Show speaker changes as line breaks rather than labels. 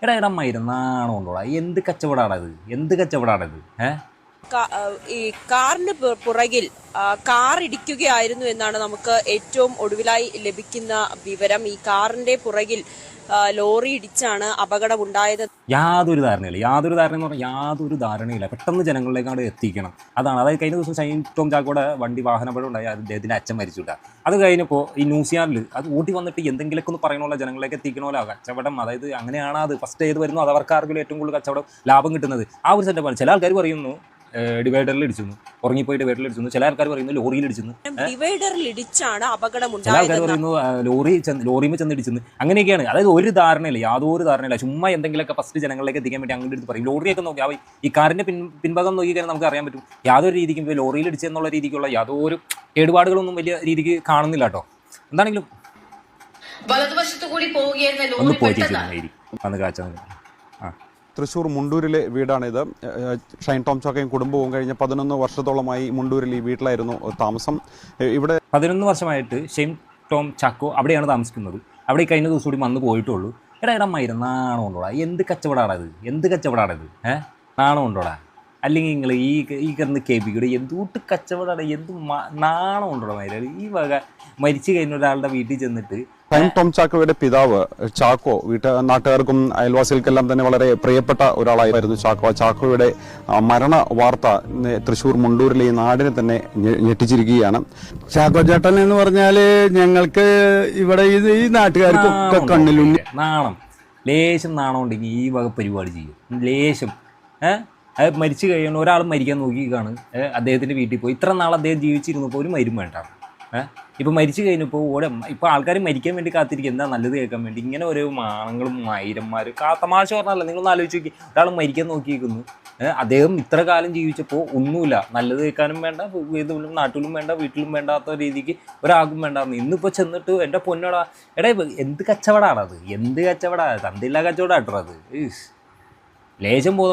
എടാ എടാ മരുന്നാണോ ഉണ്ടോടാ? എന്ത് കച്ചവടാണത്? എന്ത് കച്ചവടാണത്?
ഈ കാറിന് പുറകിൽ കാർ ഇടിക്കുകയായിരുന്നു എന്നാണ് നമുക്ക് ഏറ്റവും ഒടുവിലായി ലഭിക്കുന്ന വിവരം. ഈ കാറിന്റെ പുറകിൽ ലോറി ഇടിച്ചാണ് അപകടമുണ്ടായത്.
യാതൊരു ധാരണയില്ല, എന്ന് പറഞ്ഞാൽ യാതൊരു ധാരണയില്ല. പെട്ടെന്ന് ജനങ്ങളിലേക്കാണ് എത്തിക്കണം. അതാണ്. അതായത് കഴിഞ്ഞ ദിവസം ഷൈൻ ടോം ചാക്കോയുടെ വണ്ടി വാഹനപകടം ഉണ്ടായി, അദ്ദേഹത്തിൻ്റെ അച്ഛൻ മരിച്ചുവിട്ട. അത് കഴിഞ്ഞപ്പോൾ ഈ ന്യൂസിലാൻഡിൽ അത് ഓടി വന്നിട്ട് എന്തെങ്കിലുമൊക്കെ ഒന്ന് പറയണമല്ലോ, ജനങ്ങളിലേക്ക് എത്തിക്കണമല്ലോ. കച്ചവടം, അതായത് അങ്ങനെയാണ്. അത് ഫസ്റ്റ് ഏത് വരുന്നു അത് അവർക്കാർക്കും ഏറ്റവും കൂടുതൽ കച്ചവടം ലാഭം കിട്ടുന്നത് ആ ഒരു സെറ്റപ്പാണ്. ചില ആൾക്കാർ പറയുന്നു ഡിവൈഡറിൽ ഇടിച്ചു, ഉറങ്ങിപ്പോയി ഡിവൈഡറിൽ ഇടിച്ചു. ചില ആൾക്കാർ പറയുന്നു ലോറിയിൽ ഇടിച്ചു,
ഡിവൈഡറിൽ ഇടിച്ചാണ്
ചില ആൾക്കാർ പറയുന്നു ലോറിയിൽ ചെന്ന് ഇടിച്ചെന്ന്. അങ്ങനെയൊക്കെയാണ്. അതായത് ഒരു ധാരണയില്ല, യാതൊരു ധാരണയില്ല. ചുമ്മാ എന്തെങ്കിലുമൊക്കെ ഫസ്റ്റ് ജനങ്ങളിലേക്ക് എത്തിക്കാൻ വേണ്ടി അങ്ങനെ എടുത്ത് പറയും. ലോറിയൊക്കെ നോക്കി ഈ കാറിന്റെ പിൻഭാഗം നോക്കി കഴിഞ്ഞാൽ നമുക്ക് അറിയാൻ പറ്റും യാതൊരു രീതിക്കും ഇപ്പോൾ ലോറിയിൽ ഇടിച്ചെന്നുള്ള രീതിക്കുള്ള യാതൊരു കേടുപാടുകളൊന്നും വലിയ രീതിക്ക് കാണുന്നില്ല കേട്ടോ. എന്താണെങ്കിലും ഒന്ന് പോയി വന്ന് കാഴ്ച.
തൃശ്ശൂർ മുണ്ടൂരിലെ വീടാണിത്. ഷൈൻ ടോം ചാക്കയും കുടുംബവും കഴിഞ്ഞ 11 വർഷത്തോളമായി മുണ്ടൂരിൽ ഈ വീട്ടിലായിരുന്നു താമസം. ഇവിടെ 11
വർഷമായിട്ട് ഷൈൻ ടോം ചാക്കോ അവിടെയാണ് താമസിക്കുന്നത്. അവിടെ കഴിഞ്ഞ ദിവസം കൂടി വന്ന് പോയിട്ടുള്ളൂ. എടാ മരുന്നാണോ ഉണ്ടോടാ? എന്ത് കച്ചവടാണത്? എന്ത് കച്ചവടാണത്? നാണം ഉണ്ടോടാ? അല്ലെങ്കിൽ നിങ്ങൾ ഈ കിടന്ന് കേൾപ്പിക്കൂടെ എന്തുകൂട്ട് കച്ചവടമാണ്? എന്ത് നാണം ഉണ്ടോടാ? ഈ വക മരിച്ചു കഴിഞ്ഞ ഒരാളുടെ വീട്ടിൽ ചെന്നിട്ട്.
ഷൈൻ ടോം ചാക്കോയുടെ പിതാവ് ചാക്കോ നാട്ടുകാർക്കും അയൽവാസികൾക്കെല്ലാം തന്നെ വളരെ പ്രിയപ്പെട്ട ഒരാളായിരുന്നു ചാക്കോയുടെ മരണ വാർത്ത തൃശ്ശൂർ മുണ്ടൂരിലെ ഈ നാടിനെ തന്നെ ഞെട്ടിച്ചിരിക്കുകയാണ്.
ചാക്കോ ചേട്ടൻ എന്ന് പറഞ്ഞാല് ഞങ്ങൾക്ക് ഇവിടെ ഈ നാട്ടുകാർക്കൊക്കെ കണ്ണിലുണ്ട്.
നാണം, ലേശം നാണം ഉണ്ടെങ്കിൽ ഈ വക പരിപാടി ചെയ്യും. ലേശം അത് മരിച്ചു കഴിയണം. ഒരാൾ മരിക്കാൻ നോക്കിക്കാണ് അദ്ദേഹത്തിൻ്റെ വീട്ടിൽ പോയി. ഇത്ര നാൾ അദ്ദേഹം ജീവിച്ചിരുന്നപ്പോൾ ഒരു മരും വേണ്ട. ഇപ്പോൾ മരിച്ചു കഴിഞ്ഞപ്പോൾ ഇപ്പോൾ ആൾക്കാർ മരിക്കാൻ വേണ്ടി കാത്തിരിക്കുക, എന്താ നല്ലത് കേൾക്കാൻ വേണ്ടി. ഇങ്ങനെ ഓരോ മാണങ്ങളും മൈരന്മാരും തമാശ പറഞ്ഞല്ല. നിങ്ങളൊന്ന് ആലോചിച്ച് നോക്കി, ഒരാൾ മരിക്കാൻ നോക്കിയിരിക്കുന്നു. അദ്ദേഹം ഇത്ര കാലം ജീവിച്ചപ്പോൾ ഒന്നുമില്ല, നല്ലത് കേൾക്കാനും വേണ്ട, ഏതും നാട്ടിലും വേണ്ട, വീട്ടിലും വേണ്ടാത്ത രീതിക്ക് ഒരാൾക്കും വേണ്ടായിരുന്നു. ഇന്നിപ്പോൾ ചെന്നിട്ട് എൻ്റെ പൊന്നടാ, എടാ എന്ത് കച്ചവടമാണത്? എന്ത് കച്ചവടമാണ്? തന്തില്ല കച്ചവടം ആട്ടോ അത്. ലേശം ബോധം